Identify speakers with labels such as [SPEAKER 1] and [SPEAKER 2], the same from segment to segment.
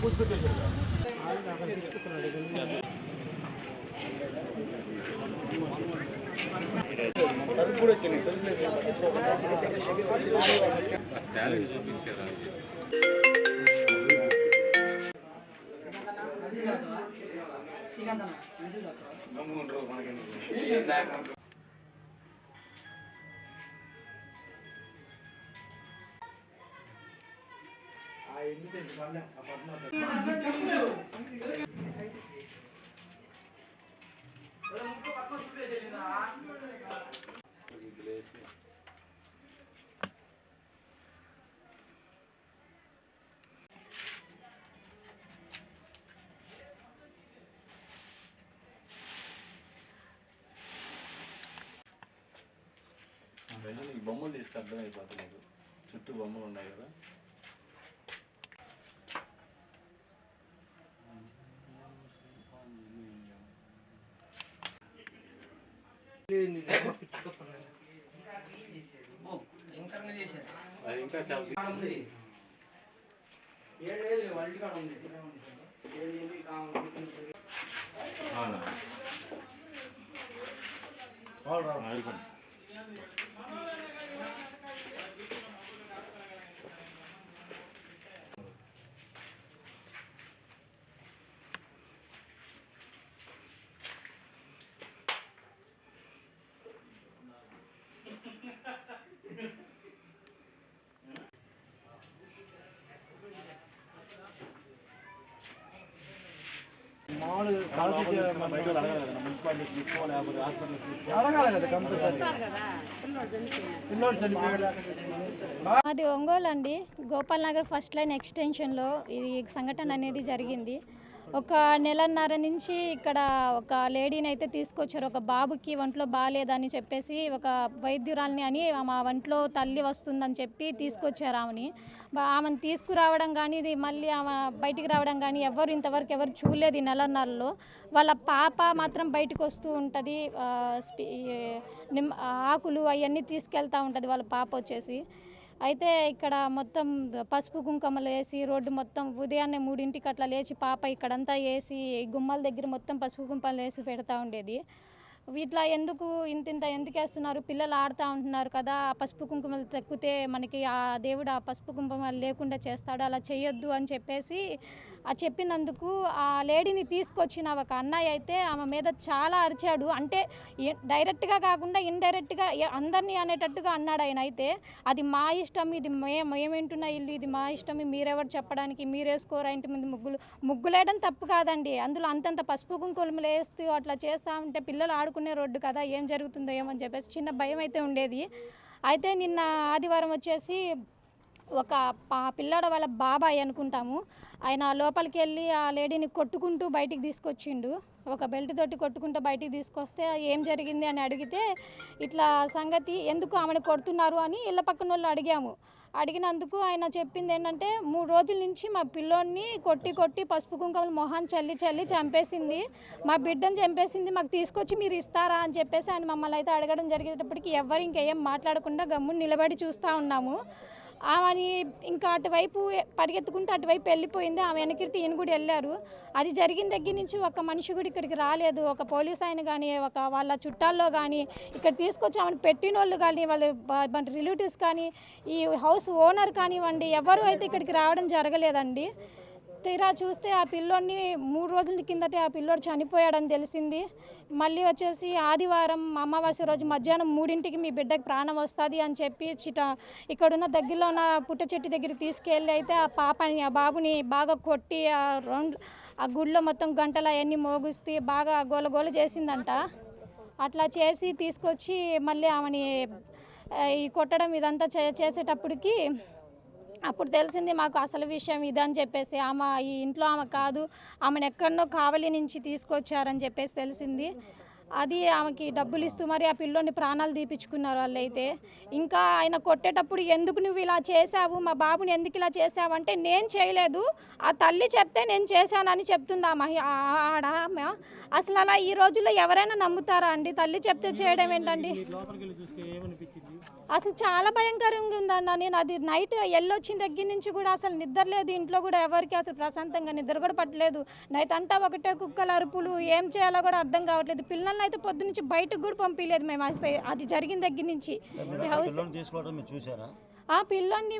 [SPEAKER 1] ఈ బొమ్మలు తీసుకు అర్థమైపోతలేదు, చుట్టూ బొమ్మలు ఉన్నాయి కదా. ఇంకా
[SPEAKER 2] అది ఒంగోలు అండి, గోపాల్ నగర్ ఫస్ట్ లైన్ ఎక్స్టెన్షన్లో ఈ సంఘటన అనేది జరిగింది. ఒక నెలన్నర నుంచి ఇక్కడ ఒక లేడీని అయితే తీసుకొచ్చారు. ఒక బాబుకి ఒంట్లో బాగాలేదని చెప్పేసి ఒక వైద్యురాల్ని అని మా ఒంట్లో తల్లి వస్తుందని చెప్పి తీసుకొచ్చారు ఆమెని. ఆమెను తీసుకురావడం కానీ ఇది మళ్ళీ ఆమె బయటికి రావడం కానీ ఇంతవరకు ఎవరు చూడలేదు ఈ నెలన్నరలో. వాళ్ళ పాప మాత్రం బయటకు వస్తూ ఉంటుంది, ఆకులు అవన్నీ తీసుకెళ్తూ ఉంటుంది వాళ్ళ పాప వచ్చేసి. అయితే ఇక్కడ మొత్తం పసుపు కుంకుమలు వేసి రోడ్డు మొత్తం ఉదయాన్నే 3ంటికి అట్లా లేచి పాప ఇక్కడంతా వేసి గుమ్మాల దగ్గర మొత్తం పసుపు కుంకుమలు వేసి పెడతా ఉండేది. ఇట్లా ఎందుకు ఎందుకు వేస్తున్నారు, పిల్లలు ఆడుతూ ఉంటున్నారు కదా, ఆ పసుపు కుంకుమలు తక్కితే మనకి ఆ దేవుడు ఆ పసుపు కుంకుమలు లేకుండా చేస్తాడు, అలా చేయొద్దు అని చెప్పేసి చెప్పినందుకు ఆ లేడీని తీసుకొచ్చిన ఒక అన్నయ్య అయితే ఆమె మీద చాలా అరిచాడు. అంటే డైరెక్ట్గా కాకుండా ఇండైరెక్ట్గా అందరినీ అనేటట్టుగా అన్నాడు ఆయన. అయితే అది మా ఇష్టం, ఇది మేమేంటున్న ఇల్లు, ఇది మా ఇష్టం, మీరెవరు చెప్పడానికి, మీరేసుకోరా ఇంటి ముందు ముగ్గులేయడం తప్పు కాదండి. అందులో అంతంత పసుపు కుంకుమలు వేస్తూ అట్లా చేస్తూ ఉంటే పిల్లలు ఆడుకునే రోడ్డు కదా, ఏం జరుగుతుందో ఏమని చెప్పేసి చిన్న భయం అయితే ఉండేది. అయితే నిన్న ఆదివారం వచ్చేసి ఒక పిల్లాడు వాళ్ళ బాబాయ్ అనుకుంటాము, ఆయన లోపలికి వెళ్ళి ఆ లేడీని కొట్టుకుంటూ బయటికి తీసుకొచ్చిండు. ఒక బెల్ట్ తోటి కొట్టుకుంటూ బయటికి తీసుకొస్తే ఏం జరిగింది అని అడిగితే ఇట్లా సంగతి, ఎందుకు ఆమెను కొడుతున్నారు అని ఇళ్ళ పక్కన వాళ్ళు అడిగినందుకు ఆయన చెప్పింది ఏంటంటే 3 రోజుల నుంచి మా పిల్లోడిని కొట్టి పసుపు కుంకుమలు మొహాన్ని చల్లి చంపేసింది, మా బిడ్డను చంపేసింది, మాకు తీసుకొచ్చి మీరు ఇస్తారా అని చెప్పేసి ఆయన మమ్మల్ని అయితే అడగడం జరిగేటప్పటికి ఎవరు ఇంకేం మాట్లాడకుండా గమ్మున నిలబడి చూస్తూ ఉన్నాము. ఆమెని ఇంకా అటువైపు పరిగెత్తుకుంటూ అటువైపు వెళ్ళిపోయింది. ఆమె వెనక్కి ఈయన కూడా వెళ్ళారు. అది జరిగిన దగ్గర నుంచి ఒక మనిషి కూడా ఇక్కడికి రాలేదు. ఒక పోలీస్ ఆయన కానీ ఒక వాళ్ళ చుట్టాల్లో కానీ ఇక్కడ తీసుకొచ్చి ఆమెను పెట్టిన వాళ్ళు కానీ వాళ్ళ రిలేటివ్స్ కానీ ఈ హౌస్ ఓనర్ కానివ్వండి ఎవరు అయితే ఇక్కడికి రావడం జరగలేదండి. తీరా చూస్తే ఆ పిల్లోడిని 3 రోజుల కిందటే ఆ పిల్లోడు చనిపోయాడని తెలిసింది. మళ్ళీ వచ్చేసి ఆదివారం అమావాస్య రోజు మధ్యాహ్నం 3ంటికి మీ బిడ్డకి ప్రాణం వస్తుంది అని చెప్పి ఇక్కడున్న దగ్గరలో ఉన్న పుట్ట చెట్టు దగ్గరికి తీసుకెళ్ళి అయితే ఆ బాబుని బాగా కొట్టి ఆ గుడిలో మొత్తం గంటలు అవన్నీ మోగిస్తే బాగా గోలగోల చేసిందంట. అట్లా చేసి తీసుకొచ్చి మళ్ళీ ఆమెని ఈ కొట్టడం ఇదంతా చేసేటప్పటికి అప్పుడు తెలిసింది మాకు అసలు విషయం ఇదని చెప్పేసి. ఆమె ఈ ఇంట్లో ఆమె కాదు, ఆమెను ఎక్కడనో కావలి నుంచి తీసుకొచ్చారని చెప్పేసి తెలిసింది. అది ఆమెకి డబ్బులు ఇస్తూ మరి ఆ పిల్లోని ప్రాణాలు తీపించుకున్నారు వాళ్ళైతే. ఇంకా ఆయన కొట్టేటప్పుడు ఎందుకు నువ్వు ఇలా చేసావు, మా బాబుని ఎందుకు ఇలా చేసావు అంటే నేను చేయలేదు, ఆ తల్లి చెప్తే నేను చేశానని చెప్తుంది ఆమె. అసలు అలా ఈ రోజుల్లో ఎవరైనా నమ్ముతారా అండి? తల్లి చెప్తే చేయడం ఏంటండి? అసలు చాలా భయంకరంగా ఉందన్న. నేను అది నైట్ వెళ్ళొచ్చిన దగ్గర నుంచి కూడా అసలు నిద్ర లేదు ఇంట్లో కూడా, ఎవరికి అసలు ప్రశాంతంగా నిద్ర కూడా పట్టలేదు. నైట్ అంతా ఒకటే కుక్కల అరుపులు, ఏం చేయాలో కూడా అర్థం కావట్లేదు. పిల్లల్ని అయితే పొద్దు నుంచి బయటకు కూడా పంపించలేదు మేము. అది జరిగిన దగ్గర నుంచి ఆ పిల్లోని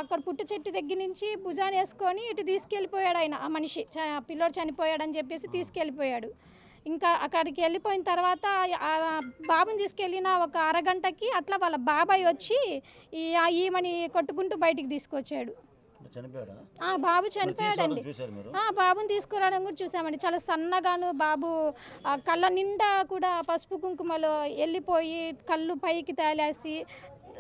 [SPEAKER 2] అక్కడ పుట్టు చెట్టు దగ్గర నుంచి భుజాన్ని వేసుకొని ఇటు తీసుకెళ్ళిపోయాడు ఆయన. ఆ మనిషి పిల్లోడు చనిపోయాడని చెప్పేసి తీసుకెళ్ళిపోయాడు. ఇంకా అక్కడికి వెళ్ళిపోయిన తర్వాత ఆ బాబుని తీసుకెళ్ళిన ఒక అరగంటకి అట్లా వాళ్ళ బాబాయ్ వచ్చి ఈమెని కొట్టుకుంటూ బయటికి తీసుకొచ్చాడు. బాబు చనిపోయాడండి. బాబుని తీసుకురావడం కూడా చూసామండి. చాలా సన్నగాను, బాబు కళ్ళ నిండా కూడా పసుపు కుంకుమలో వెళ్ళిపోయి కళ్ళు పైకి తేలేసి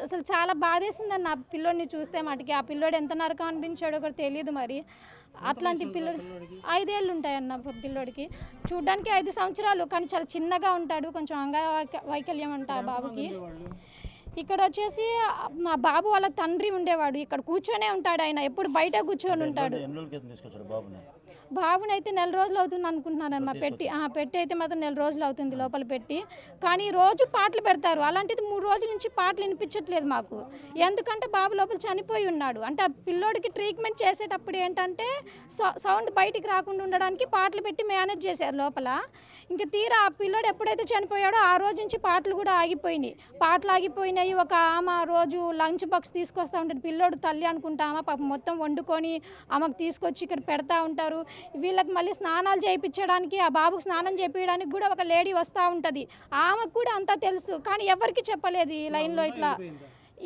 [SPEAKER 2] అసలు చాలా బాధేసిందండి ఆ పిల్లోడిని చూస్తే మటుకి. ఆ పిల్లోడు ఎంత నరకం అనిపించాడో కూడా తెలియదు మరి. అట్లాంటి పిల్లోడు 5 ఏళ్ళు ఉంటాయన్న పిల్లోడికి. చూడ్డానికి 5 సంవత్సరాలు, కానీ చాలా చిన్నగా ఉంటాడు. కొంచెం అంగవైకల్యం అంట ఆ బాబుకి. ఇక్కడ వచ్చేసి మా బాబు వాళ్ళ తండ్రి ఉండేవాడు. ఇక్కడ కూర్చొనే ఉంటాడు ఆయన, ఎప్పుడు బయట కూర్చొని ఉంటాడు. బాబుని అయితే 4 రోజులు అవుతుంది అనుకుంటున్నానమ్మా పెట్టి. పెట్టి అయితే మాత్రం 4 రోజులు అవుతుంది లోపల పెట్టి. కానీ రోజు పాటలు పెడతారు. అలాంటిది 3 రోజుల నుంచి పాటలు వినిపించట్లేదు మాకు. ఎందుకంటే బాబు లోపల చనిపోయి ఉన్నాడు. అంటే ఆ పిల్లోడికి ట్రీట్మెంట్ చేసేటప్పుడు ఏంటంటే సౌండ్ బయటికి రాకుండా ఉండడానికి పాటలు పెట్టి మేనేజ్ చేశారు లోపల. ఇంకా తీరా ఆ పిల్లోడు ఎప్పుడైతే చనిపోయాడో ఆ రోజు నుంచి పాటలు కూడా ఆగిపోయినాయి. పాటలు ఆగిపోయినాయి. ఒక ఆమె రోజు లంచ్ బాక్స్ తీసుకొస్తూ ఉంటుంది. పిల్లోడు తల్లి అనుకుంటామా పాపం మొత్తం వండుకొని ఆమెకు తీసుకొచ్చి ఇక్కడ పెడతా ఉంటారు. వీళ్ళకి మళ్ళీ స్నానాలు చేయించడానికి, ఆ బాబుకి స్నానం చేయించడానికి కూడా ఒక లేడీ వస్తూ ఉంటుంది. ఆమెకు కూడా అంతా తెలుసు, కానీ ఎవరికి చెప్పలేదు ఈ లైన్లో. ఇట్లా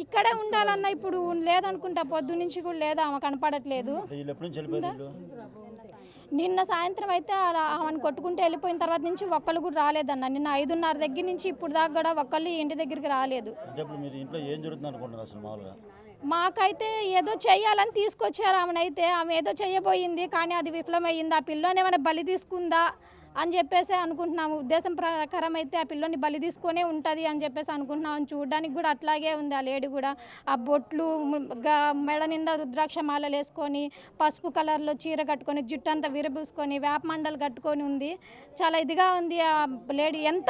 [SPEAKER 2] ఇక్కడే ఉండాలన్నా ఇప్పుడు లేదనుకుంటా, పొద్దు నుంచి కూడా లేదా, ఆమె కనపడట్లేదు. నిన్న సాయంత్రం అయితే అలా ఆమెను కొట్టుకుంటూ వెళ్ళిపోయిన తర్వాత నుంచి ఒక్కళ్ళు కూడా రాలేదన్న. నిన్న 5:30 దగ్గర నుంచి ఇప్పుడు దాకా కూడా ఒక్కళ్ళు ఇంటి దగ్గరికి రాలేదు. మాకైతే ఏదో చెయ్యాలని తీసుకొచ్చారు ఆమెనైతే. ఆమె ఏదో చెయ్యబోయింది, కానీ అది విఫలమైంది. ఆ పిల్లోని ఏమైనా బలి తీసుకుందా అని చెప్పేసి అనుకుంటున్నాము. ఉద్దేశం ప్రకారం అయితే ఆ పిల్లని బలి తీసుకొనే ఉంటుంది అని చెప్పేసి అనుకుంటున్నాము. చూడడానికి కూడా అట్లాగే ఉంది ఆ లేడీ కూడా. ఆ బొట్లు, మెడ నిండా రుద్రాక్ష మాలలు వేసుకొని, పసుపు కలర్లో చీర కట్టుకొని, జుట్టు అంతా విరబూసుకొని, వేపమండలు కట్టుకొని ఉంది. చాలా ఇదిగా ఉంది ఆ లేడీ. ఎంత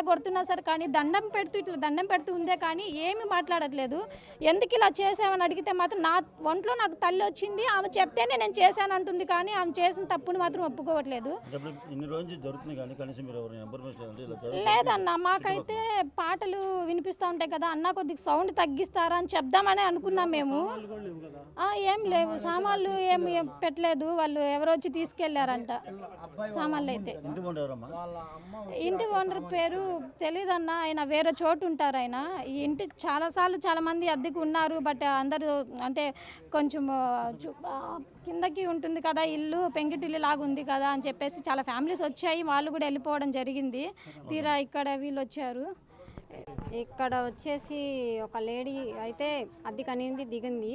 [SPEAKER 2] కొడుతున్నా సరే కానీ దండం పెడుతూ ఉందే కానీ ఏమీ మాట్లాడట్లేదు. ఎందుకు ఇలా చేసామని అడిగితే మాత్రం నా ఒంట్లో నాకు తల్లి వచ్చింది, ఆమె చెప్తేనే నేను చేశాను అంటుంది. కానీ ఆమె చేసిన తప్పును మాత్రం ఒప్పుకోవట్లేదు. లేదన్న, మాకైతే పాటలు వినిపిస్తూ ఉంటాయి కదా అన్న, కొద్దిగా సౌండ్ తగ్గిస్తారా అని చెప్దామని అనుకున్నాం మేము. ఏం లేవు, సామాన్లు ఏమి పెట్టలేదు. వాళ్ళు ఎవరో వచ్చి తీసుకెళ్లారంట సామాన్లు. అయితే ఇంటి ఓనర్ పేరు తెలీదన్న, ఆయన వేరే చోటు ఉంటారు. ఆయన ఈ ఇంటి చాలా మంది అద్దెకు ఉన్నారు. బట్ అందరూ అంటే కొంచెం కిందకి ఉంటుంది కదా ఇల్లు, పెంకిటిల్లు లాగా ఉంది కదా అని చెప్పేసి చాలా ఫ్యామిలీస్ వచ్చాయి. వాళ్ళు కూడా వెళ్ళిపోవడం జరిగింది. తీరా ఇక్కడ వీళ్ళు వచ్చారు.
[SPEAKER 3] ఇక్కడ వచ్చేసి ఒక లేడీ అయితే అద్దెకనింది దిగింది.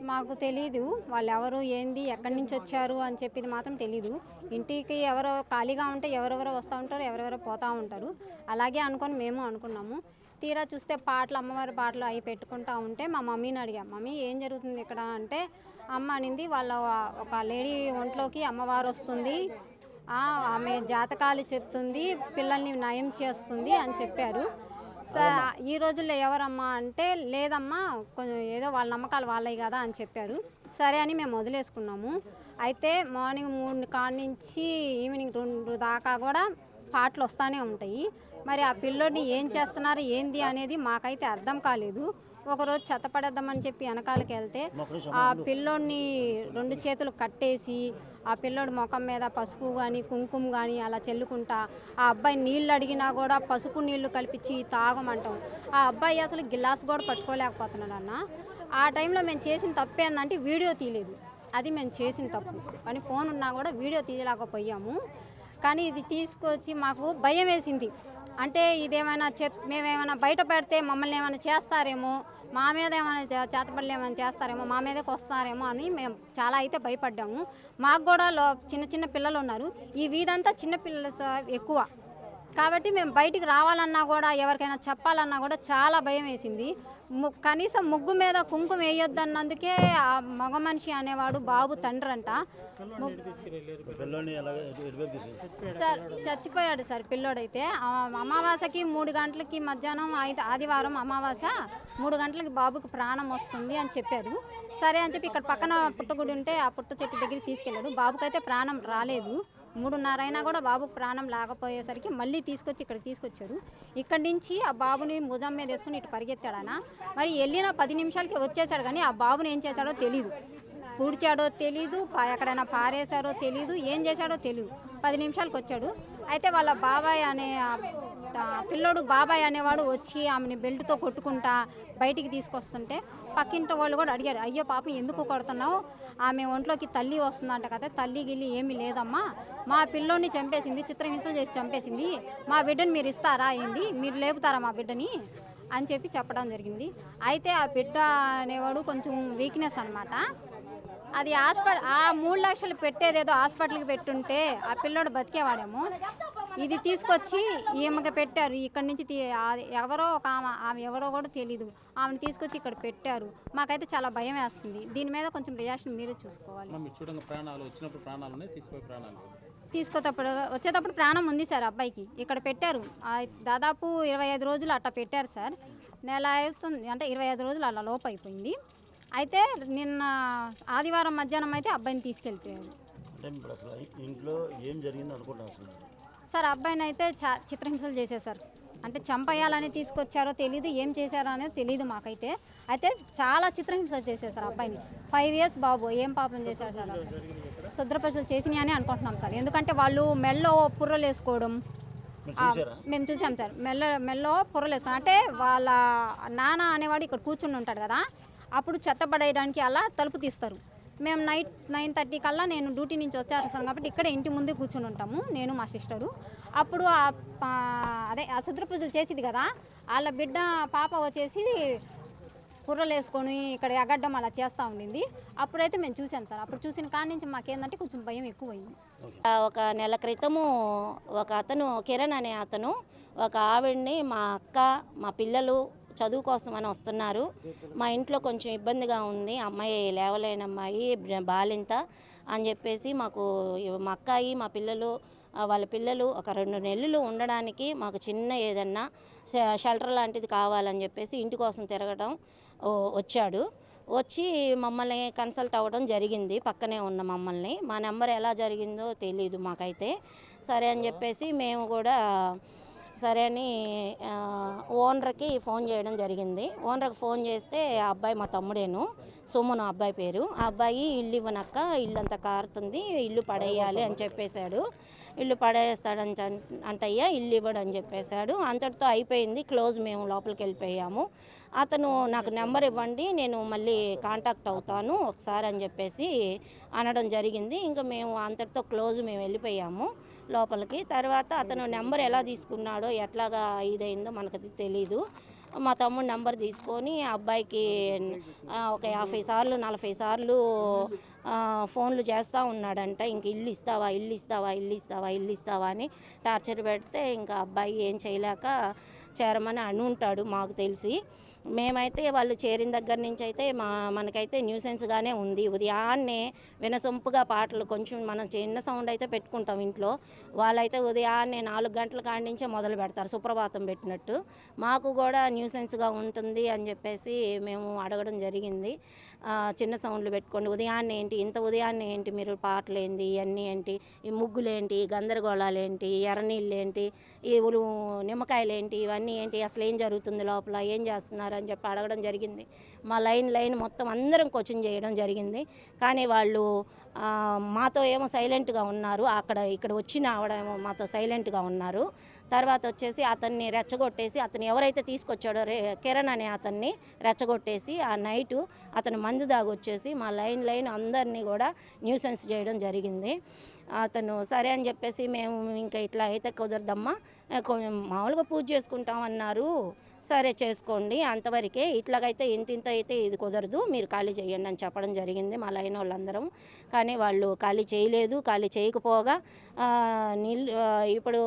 [SPEAKER 3] మాకు తెలీదు వాళ్ళు ఎవరు, ఏంది, ఎక్కడి నుంచి వచ్చారు అని చెప్పేది మాత్రం తెలీదు. ఇంటికి ఎవరో ఖాళీగా ఉంటే ఎవరెవరో వస్తూ ఉంటారు, ఎవరెవరో పోతూ ఉంటారు. అలాగే అనుకొని మేము అనుకున్నాము. తీరా చూస్తే పాటలు, అమ్మవారి పాటలు అవి పెట్టుకుంటూ ఉంటే మా మమ్మీని అడిగాం, మమ్మీ ఏం జరుగుతుంది ఇక్కడ అంటే, అమ్మ అనింది వాళ్ళ ఒక లేడీ ఒంట్లోకి అమ్మవారు వస్తుంది, ఆమె జాతకాలు చెప్తుంది, పిల్లల్ని నయం చేస్తుంది అని చెప్పారు. ఈ రోజుల్లో ఎవరమ్మా అంటే, లేదమ్మా కొంచెం ఏదో వాళ్ళ నమ్మకాలు వాళ్ళవి కదా అని చెప్పారు. సరే అని మేము వదిలేసుకున్నాము. అయితే మార్నింగ్ 3 కాడ నుంచి ఈవినింగ్ 2 దాకా కూడా పాటలు వస్తూనే ఉంటాయి. మరి ఆ పిల్లోడిని ఏం చేస్తున్నారు ఏంది అనేది మాకైతే అర్థం కాలేదు. ఒకరోజు చెత్తపడేద్దామని చెప్పి వెనకాలకి వెళ్తే ఆ పిల్లోడిని 2 చేతులు కట్టేసి ఆ పిల్లోడి ముఖం మీద పసుపు కానీ కుంకుమ కానీ అలా చెల్లుకుంటా, ఆ అబ్బాయి నీళ్ళు అడిగినా కూడా పసుపు నీళ్లు కల్పించి తాగమంటాం. ఆ అబ్బాయి అసలు గిలాస్ కూడా పట్టుకోలేకపోతున్నాడు అన్న. ఆ టైంలో మేము చేసిన తప్పు ఏంటంటే వీడియో తీయలేదు. అది మేము చేసిన తప్పు. కానీ ఫోన్ ఉన్నా కూడా వీడియో తీయలేకపోయాము. కానీ ఇది తీసుకొచ్చి మాకు భయం వేసింది. అంటే ఇదేమైనా మేమేమైనా బయట పెడితే మమ్మల్ని ఏమైనా చేస్తారేమో, మా మీద ఏమైనా చేతబడులు ఏమైనా చేస్తారేమో, మా మీదకి వస్తారేమో అని మేము చాలా అయితే భయపడ్డాము. మాకు కూడా చిన్న పిల్లలు ఉన్నారు. ఈ వీధంతా చిన్న పిల్లలు ఎక్కువ. కాబట్టి మేము బయటికి రావాలన్నా కూడా ఎవరికైనా చెప్పాలన్నా కూడా చాలా భయం వేసింది. కనీసం ముగ్గు మీద కుంకుమ వేయొద్దన్నందుకే ఆ మగ మనిషి అనేవాడు బాబు తండ్రి అంట. సార్ చచ్చిపోయాడు సార్ పిల్లోడైతే. అమావాస్యకి 3 గంటలకి మధ్యాహ్నం ఆదివారం అమావాస 3 గంటలకి బాబుకి ప్రాణం వస్తుంది అని చెప్పారు. సరే అని చెప్పి ఇక్కడ పక్కన పుట్టగుడి ఉంటే ఆ పుట్ట చెట్టు దగ్గరికి తీసుకెళ్ళాడు. బాబుకైతే ప్రాణం రాలేదు. 3:30 అయినా కూడా బాబుకు ప్రాణం లేకపోయేసరికి మళ్ళీ తీసుకొచ్చి ఇక్కడికి తీసుకొచ్చారు. ఇక్కడి నుంచి ఆ బాబుని భుజం మీద వేసుకుని ఇటు పరిగెత్తాడన. మరి వెళ్ళిన 10 నిమిషాలకి వచ్చేసాడు, కానీ ఆ బాబుని ఏం చేశాడో తెలీదు. పూడ్చాడో తెలీదు, ఎక్కడైనా పారేశారో తెలీదు, ఏం చేశాడో తెలీదు. 10 నిమిషాలకు వచ్చాడు. అయితే వాళ్ళ బాబాయ్ అనే పిల్లోడు బాబాయ్ అనేవాడు వచ్చి ఆమెని బెల్ట్తో కొట్టుకుంటా బయటికి తీసుకొస్తుంటే పక్కింటి వాళ్ళు కూడా అడిగారు, అయ్యో పాపం ఎందుకు కొడుతున్నావు, ఆమె ఒంట్లోకి తల్లి వస్తుందంట కదా, తల్లి గిల్లి ఏమీ లేదమ్మా, మా పిల్లోడిని చంపేసింది, చిత్రహింసలు చేసి చంపేసింది, మా బిడ్డని మీరు ఇస్తారా, ఏంది మీరు లేపుతారా మా బిడ్డని అని చెప్పి చెప్పడం జరిగింది. అయితే ఆ బిడ్డ అనేవాడు కొంచెం వీక్నెస్ అనమాట. అది ఆ 3 లక్షలు పెట్టేదేదో హాస్పిటల్కి పెట్టుంటే ఆ పిల్లోడు బతికేవాడేమో. ఇది తీసుకొచ్చి ఈమెకి పెట్టారు. ఇక్కడి నుంచి ఎవరో ఒక ఆమె ఎవరో కూడా తెలీదు, ఆమెను తీసుకొచ్చి ఇక్కడ పెట్టారు. మాకైతే చాలా భయం వేస్తుంది. దీని మీద కొంచెం రియాక్షన్ మీరే చూసుకోవాలి. వచ్చేటప్పుడు ప్రాణం ఉంది సార్ అబ్బాయికి. ఇక్కడ పెట్టారు దాదాపు 25 రోజులు అట్లా పెట్టారు సార్. నెల అవుతుంది అంటే 25 రోజులు అలా లోపు అయిపోయింది. అయితే నిన్న ఆదివారం మధ్యాహ్నం అయితే అబ్బాయిని తీసుకెళ్ళిపోయారు.
[SPEAKER 4] ఇంట్లో ఏం జరిగింది అనుకుంటున్నారు
[SPEAKER 3] సార్? అబ్బాయిని అయితే చిత్రహింసలు చేసేసారు. అంటే చంపేయాలని తీసుకొచ్చారో తెలీదు, ఏం చేశారో అనేది తెలీదు మాకైతే. అయితే చాలా చిత్రహింసలు చేసేసారు అబ్బాయిని. 5 years బాబు ఏం పాపం చేశారు సార్? శుద్రపరిశలు చేసినాయి అని అనుకుంటున్నాం సార్. ఎందుకంటే వాళ్ళు మెల్లో పుర్రలు వేసుకోవడం మేము చూసాం సార్. మెల్లో పుర్రలు వేసుకోవడం అంటే వాళ్ళ నాన్న అనేవాడు ఇక్కడ కూర్చుని ఉంటాడు కదా, అప్పుడు చెత్త పడేయడానికి అలా తలుపు తీస్తారు. మేము నైట్ 9:30 కల్లా నేను డ్యూటీ నుంచి వచ్చేస్తాను కాబట్టి ఇక్కడ ఇంటి ముందే కూర్చొని ఉంటాము నేను మా సిస్టరు. అప్పుడు అదే అశుద్ర పూజలు చేసేది కదా, వాళ్ళ బిడ్డ పాప వచ్చేసి కుర్రలు వేసుకొని ఇక్కడ ఎగడ్డం అలా చేస్తూ ఉండింది. అప్పుడైతే మేము చూసాం సార్. అప్పుడు చూసిన కాడి నుంచి మాకేందంటే కొంచెం భయం ఎక్కువైంది.
[SPEAKER 5] ఒక నెల క్రితము ఒక అతను కిరణ్ అనే అతను ఒక ఆవిడ్ని మా అక్క మా పిల్లలు చదువు కోసం అని వస్తున్నారు, మా ఇంట్లో కొంచెం ఇబ్బందిగా ఉంది, అమ్మాయి లేవలేని అమ్మాయి బాలింత అని చెప్పేసి మాకు మా అక్కాయి మా పిల్లలు వాళ్ళ పిల్లలు ఒక 2 నెలలు ఉండడానికి మాకు చిన్న ఏదన్నా షెల్టర్ లాంటిది కావాలని చెప్పేసి ఇంటి కోసం తిరగడం వచ్చాడు. వచ్చి మమ్మల్ని కన్సల్ట్ అవ్వడం జరిగింది. పక్కనే ఉన్న మమ్మల్ని, మా నెంబర్ ఎలా జరిగిందో తెలీదు మాకైతే. సరే అని చెప్పేసి మేము కూడా సరే అని ఓనర్కి ఫోన్ చేయడం జరిగింది. ఓనర్కి ఫోన్ చేస్తే ఆ అబ్బాయి మా తమ్ముడేను, సుమను అబ్బాయి పేరు. ఆ అబ్బాయి ఇల్లు ఇవ్వనక్క, ఇల్లు అంతా కారుతుంది, ఇల్లు పడేయాలి అని చెప్పేశాడు. ఇల్లు పడేస్తాడని అంటయ్యా, ఇల్లు ఇవ్వడం అని చెప్పేశాడు. అంతటితో అయిపోయింది, క్లోజ్. మేము లోపలికి వెళ్ళిపోయాము. అతను నాకు నెంబర్ ఇవ్వండి, నేను మళ్ళీ కాంటాక్ట్ అవుతాను ఒకసారి అని చెప్పేసి అనడం జరిగింది. ఇంకా మేము అంతటితో క్లోజ్, మేము వెళ్ళిపోయాము లోపలికి. తర్వాత అతను నెంబర్ ఎలా తీసుకున్నాడో ఎట్లాగా ఇదైందో మనకు తెలీదు. మా తమ్ముడు నెంబర్ తీసుకొని ఆ అబ్బాయికి ఒక 50 సార్లు 40 సార్లు ఫోన్లు చేస్తూ ఉన్నాడంట. ఇంక ఇల్లు ఇస్తావా, ఇల్లు ఇస్తావా, ఇల్లు ఇస్తావా, ఇల్లు ఇస్తావా అని టార్చర్ పెడితే ఇంకా అబ్బాయి ఏం చేయలేక చేరమని అని ఉంటాడు మాకు తెలిసి. మేమైతే వాళ్ళు చేరిన దగ్గర నుంచి అయితే మనకైతే న్యూసెన్స్గానే ఉంది. ఉదయాన్నే వినసొంపుగా పాటలు, కొంచెం మనం చిన్న సౌండ్ అయితే పెట్టుకుంటాం ఇంట్లో, వాళ్ళైతే ఉదయాన్నే 4 గంటల కాడి నుంచే మొదలు పెడతారు సుప్రభాతం పెట్టినట్టు. మాకు కూడా న్యూసెన్స్గా ఉంటుంది అని చెప్పేసి మేము అడగడం జరిగింది. చిన్న సౌండ్లు పెట్టుకోండి, ఉదయాన్నే ఏంటి, ఇంత ఉదయాన్నే ఏంటి మీరు పాటలు ఏంటి, ఇవన్నీ ఏంటి, ఈ ముగ్గులేంటి, గందరగోళాలు ఏంటి, ఎర్రనీళ్ళు ఏంటి, ఈ నిమ్మకాయలు ఏంటి, ఇవన్నీ ఏంటి, అసలు ఏం జరుగుతుంది లోపల, ఏం చేస్తున్నారు అని చెప్పి అడగడం జరిగింది. మా లైన్ మొత్తం అందరం కోచింగ్ చేయడం జరిగింది. కానీ వాళ్ళు మాతో ఏమో సైలెంట్గా ఉన్నారు, ఇక్కడ వచ్చిన ఆవిడేమో మాతో సైలెంట్గా ఉన్నారు. తర్వాత వచ్చేసి అతన్ని రెచ్చగొట్టేసి, అతను ఎవరైతే తీసుకొచ్చాడో కిరణ్ అనే అతన్ని రెచ్చగొట్టేసి ఆ నైటు అతను మందు దాగొచ్చేసి మా లైన్ అందరినీ కూడా న్యూసెన్స్ చేయడం జరిగింది. అతను సరే అని చెప్పేసి మేము ఇంకా ఇట్లా అయితే కుదరదమ్మా, మామూలుగా పూజ చేసుకుంటామన్నారు, సరే చేసుకోండి అంతవరకే, ఇట్లాగైతే ఇంత అయితే ఇది కుదరదు, మీరు ఖాళీ చేయండి అని చెప్పడం జరిగింది మా లైన్ వాళ్ళందరం. కానీ వాళ్ళు ఖాళీ చేయలేదు. ఖాళీ చేయకపోగా ఇప్పుడు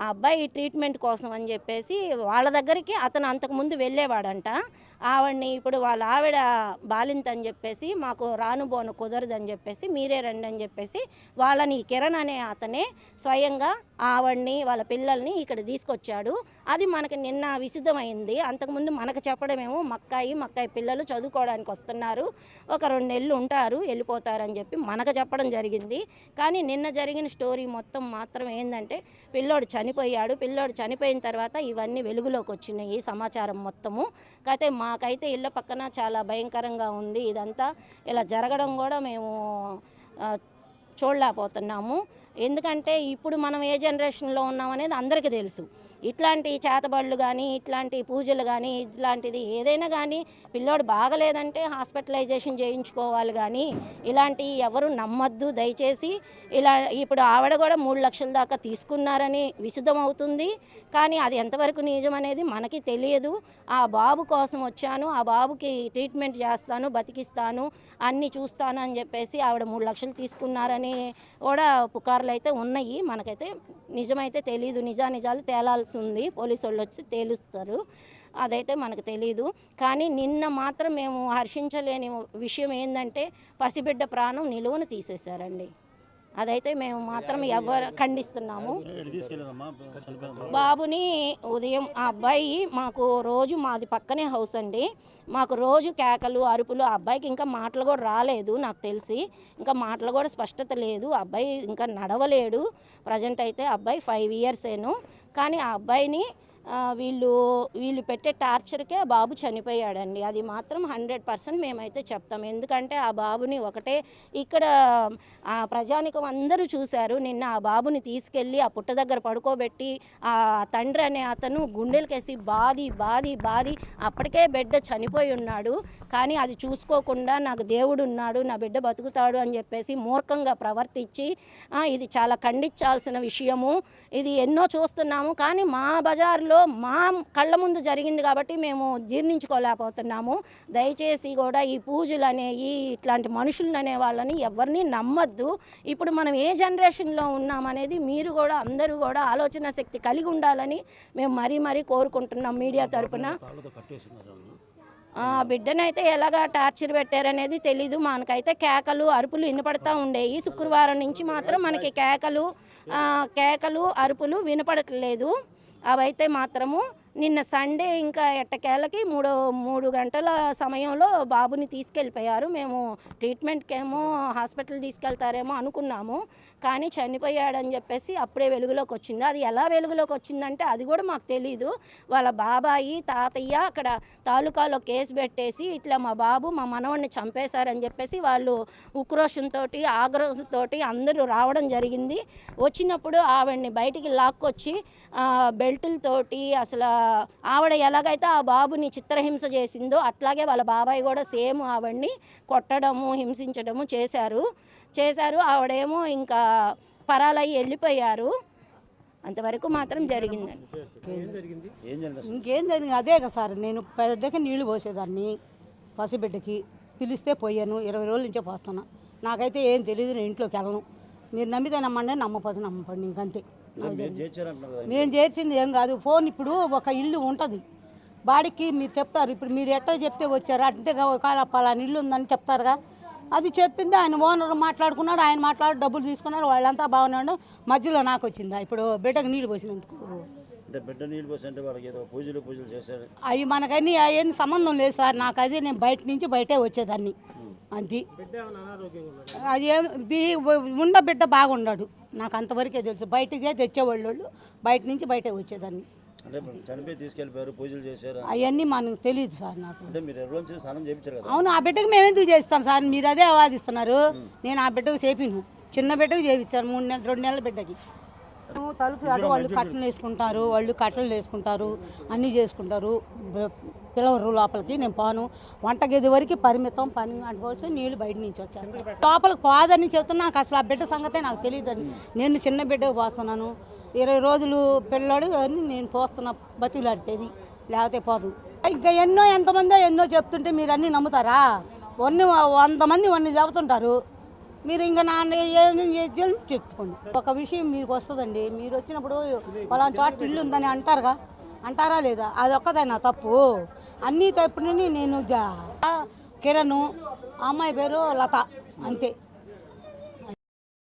[SPEAKER 5] ఆ అబ్బాయి ట్రీట్మెంట్ కోసం అని చెప్పేసి వాళ్ళ దగ్గరికి అతను అంతకుముందు వెళ్ళేవాడంట. ఆవిడని ఇప్పుడు వాళ్ళ ఆవిడ బాలింత అని చెప్పేసి మాకు రానుబోను కుదరదని చెప్పేసి మీరే రండి అని చెప్పేసి వాళ్ళని కిరణ్ అనే అతనే స్వయంగా ఆవిడని వాళ్ళ పిల్లల్ని ఇక్కడ తీసుకొచ్చాడు. అది మనకి నిన్న విసిద్ధమైంది. అంతకుముందు మనకు చెప్పడమేమో మక్కాయి పిల్లలు చదువుకోవడానికి వస్తున్నారు, ఒక 2 నెలలు ఉంటారు వెళ్ళిపోతారని చెప్పి మనకు చెప్పడం జరిగింది. కానీ నిన్న జరిగిన స్టోరీ మొత్తం మాత్రం ఏంటంటే పిల్లోడు చనిపోయాడు. పిల్లోడు చనిపోయిన తర్వాత ఇవన్నీ వెలుగులోకి వచ్చినాయి సమాచారం మొత్తము. అయితే మాకైతే ఇళ్ళ పక్కన చాలా భయంకరంగా ఉంది. ఇదంతా ఇలా జరగడం కూడా మేము చూడలేకపోతున్నాము. ఎందుకంటే ఇప్పుడు మనం ఏ జనరేషన్లో ఉన్నామనేది అందరికీ తెలుసు. ఇట్లాంటి చేతబడులు కానీ ఇట్లాంటి పూజలు కానీ ఇట్లాంటిది ఏదైనా కానీ పిల్లోడు బాగలేదంటే హాస్పిటలైజేషన్ చేయించుకోవాలి. కానీ ఇలాంటి ఎవరు నమ్మద్దు దయచేసి. ఇలా ఇప్పుడు ఆవిడ కూడా 3 లక్షల దాకా తీసుకున్నారని విశదమవుతుంది. కానీ అది ఎంతవరకు నిజం అనేది మనకి తెలియదు. ఆ బాబు కోసం వచ్చాను, ఆ బాబుకి ట్రీట్మెంట్ చేస్తాను, బతికిస్తాను, అన్నీ చూస్తాను అని చెప్పేసి ఆవిడ 3 లక్షలు తీసుకున్నారని కూడా పుకార్లు అయితే ఉన్నాయి. మనకైతే నిజమైతే తెలియదు. నిజాలు తేలాల్సి ఉంది. పోలీసు వాళ్ళు వచ్చి తేలుస్తారు, అదైతే మనకు తెలీదు. కానీ నిన్న మాత్రం మేము హర్షించలేని విషయం ఏంటంటే పసిబిడ్డ ప్రాణం నిలువను తీసేశారండి. అదైతే మేము మాత్రం ఎవరు ఖండిస్తున్నాము. బాబుని ఉదయం ఆ అబ్బాయి మాకు రోజు మాది పక్కనే హౌస్ అండి, మాకు రోజు కేకలు అరుపులు. ఆ అబ్బాయికి ఇంకా మాటలు కూడా రాలేదు నాకు తెలిసి, ఇంకా మాటలు కూడా స్పష్టత లేదు. అబ్బాయి ఇంకా నడవలేడు. ప్రజెంట్ అయితే అబ్బాయి 5 ఇయర్సేను. కానీ ఆ అబ్బాయిని వీళ్ళు పెట్టే టార్చర్కే ఆ బాబు చనిపోయాడండి. అది మాత్రం 100% మేమైతే చెప్తాం. ఎందుకంటే ఆ బాబుని ఒకటే ఇక్కడ ఆ ప్రజానికం అందరూ చూశారు. నిన్న ఆ బాబుని తీసుకెళ్ళి ఆ పుట్ట దగ్గర పడుకోబెట్టి ఆ తండ్రి అనే అతను గుండెలకేసి బాది అప్పటికే బిడ్డ చనిపోయి ఉన్నాడు. కానీ అది చూసుకోకుండా నాకు దేవుడు ఉన్నాడు, నా బిడ్డ బతుకుతాడు అని చెప్పేసి మూర్ఖంగా ప్రవర్తించి ఇది చాలా ఖండించాల్సిన విషయము. ఇది ఎన్నో చూస్తున్నాము. కానీ మా బజార్లో మా కళ్ళ ముందు జరిగింది కాబట్టి మేము జీర్ణించుకోలేకపోతున్నాము. దయచేసి కూడా ఈ పూజలు అనేవి ఇట్లాంటి మనుషులు అనే వాళ్ళని ఎవరిని నమ్మద్దు. ఇప్పుడు మనం ఏ జనరేషన్లో ఉన్నామనేది మీరు కూడా అందరూ కూడా ఆలోచన శక్తి కలిగి ఉండాలని మేము మరీ కోరుకుంటున్నాం మీడియా తరపున. బిడ్డనైతే ఎలాగా టార్చర్ పెట్టారనేది తెలీదు. మనకైతే కేకలు అరుపులు వినపడతా ఉండేవి. శుక్రవారం నుంచి మాత్రం మనకి కేకలు అరుపులు వినపడట్లేదు. అవైతే మాత్రము నిన్న సండే ఇంకా ఎట్టకేళ్ళకి 3 గంటల సమయంలో బాబుని తీసుకెళ్ళిపోయారు. మేము ట్రీట్మెంట్కేమో హాస్పిటల్ తీసుకెళ్తారేమో అనుకున్నాము. కానీ చనిపోయాడని చెప్పేసి అప్పుడే వెలుగులోకి వచ్చింది. అది ఎలా వెలుగులోకి వచ్చిందంటే అది కూడా మాకు తెలీదు. వాళ్ళ బాబాయి తాతయ్య అక్కడ తాలూకాలో కేసు పెట్టేసి ఇట్లా మా బాబు మా మనవడిని చంపేశారని చెప్పేసి వాళ్ళు ఉక్రోషంతో ఆగ్రహంతో అందరూ రావడం జరిగింది. వచ్చినప్పుడు ఆవిడని బయటికి లాక్కొచ్చి బెల్టులతోటి అసలు ఆవిడ ఎలాగైతే ఆ బాబుని చిత్రహింస చేసిందో అట్లాగే వాళ్ళ బాబాయ్ కూడా సేమ్ ఆవిడని కొట్టడము హింసించడము చేశారు. ఆవిడేమో ఇంకా పరాలయ్యి వెళ్ళిపోయారు. అంతవరకు మాత్రం జరిగిందండి.
[SPEAKER 6] ఇంకేం జరిగింది అదే కదా సార్. నేను బిడ్డకి నీళ్లు పోసేదాన్ని, పసిబిడ్డకి పిలిస్తే పోయాను. 20 రోజుల నుంచే పోస్తున్నా. నాకైతే ఏం తెలియదు, నేను ఇంట్లోకి వెళ్ళను. మీరు నమ్మితే నమ్మండి, నమ్మపోతే నమ్మపండి, ఇంకంతే. నేను చేసింది ఏం కాదు. ఫోన్ ఇప్పుడు ఒక ఇల్లు ఉంటుంది బాడికి, మీరు చెప్తారు. ఇప్పుడు మీరు ఎట్లా చెప్తే వచ్చారు అంటే పలానా ఇల్లు ఉందని చెప్తారుగా. అది చెప్పింది ఆయన ఓనర్ మాట్లాడుకున్నాడు, ఆయన మాట్లాడి డబ్బులు తీసుకున్నారు, వాళ్ళంతా బాగున్నాడు. మధ్యలో నాకు వచ్చిందా ఇప్పుడు బిడ్డకు నీళ్ళు పోసినందుకు? అవి మనకన్నీ అవన్నీ సంబంధం లేదు సార్. నాకు అదే నేను బయట నుంచి బయటే వచ్చేదాన్ని అంతే. అది ఉన్న బిడ్డ బాగున్నాడు, నాకు అంతవరకే తెలుసు. బయటకే తెచ్చేవాళ్ళు, బయట నుంచి బయటే వచ్చేదాన్ని. అవన్నీ మనకు తెలియదు సార్. నాకు అవును, ఆ బిడ్డకు మేము ఎందుకు చేస్తాం సార్? మీరు అదే వాదిస్తున్నారు. నేను ఆ బిడ్డకు చేపిను, చిన్న బిడ్డకు చేపిస్తాను. 2 నెలల బిడ్డకి తలుపు అటు వాళ్ళు కట్టలు వేసుకుంటారు, అన్నీ చేసుకుంటారు. పిలవరు లోపలికి, నేను పోను. వంటగది వరకు పరిమితం. పని అంటే నీళ్ళు బయట నుంచి వచ్చేస్తాను. లోపలికి పోదని చెప్తున్నా. నాకు అసలు ఆ బిడ్డ సంగతే నాకు తెలియదండి. నేను చిన్న బిడ్డకు పోస్తున్నాను. 20 రోజులు పిల్లాడు అని నేను పోస్తున్నా బతిలాడితేది. లేకపోతే పోదు. ఇంకా ఎంతమందో చెప్తుంటే మీరు అన్నీ నమ్ముతారా? 100 మంది చెబుతుంటారు, మీరు ఇంకా ఏం చెప్పుకోండి. ఒక విషయం మీకు వస్తుందండి, మీరు వచ్చినప్పుడు పలానా చోట ఇల్లు ఉందని అంటారా లేదా? అది ఒక్కదైనా తప్పు. అన్నీ తప్పుని నేను కిరణ్, అమ్మాయి పేరు లత, అంతే.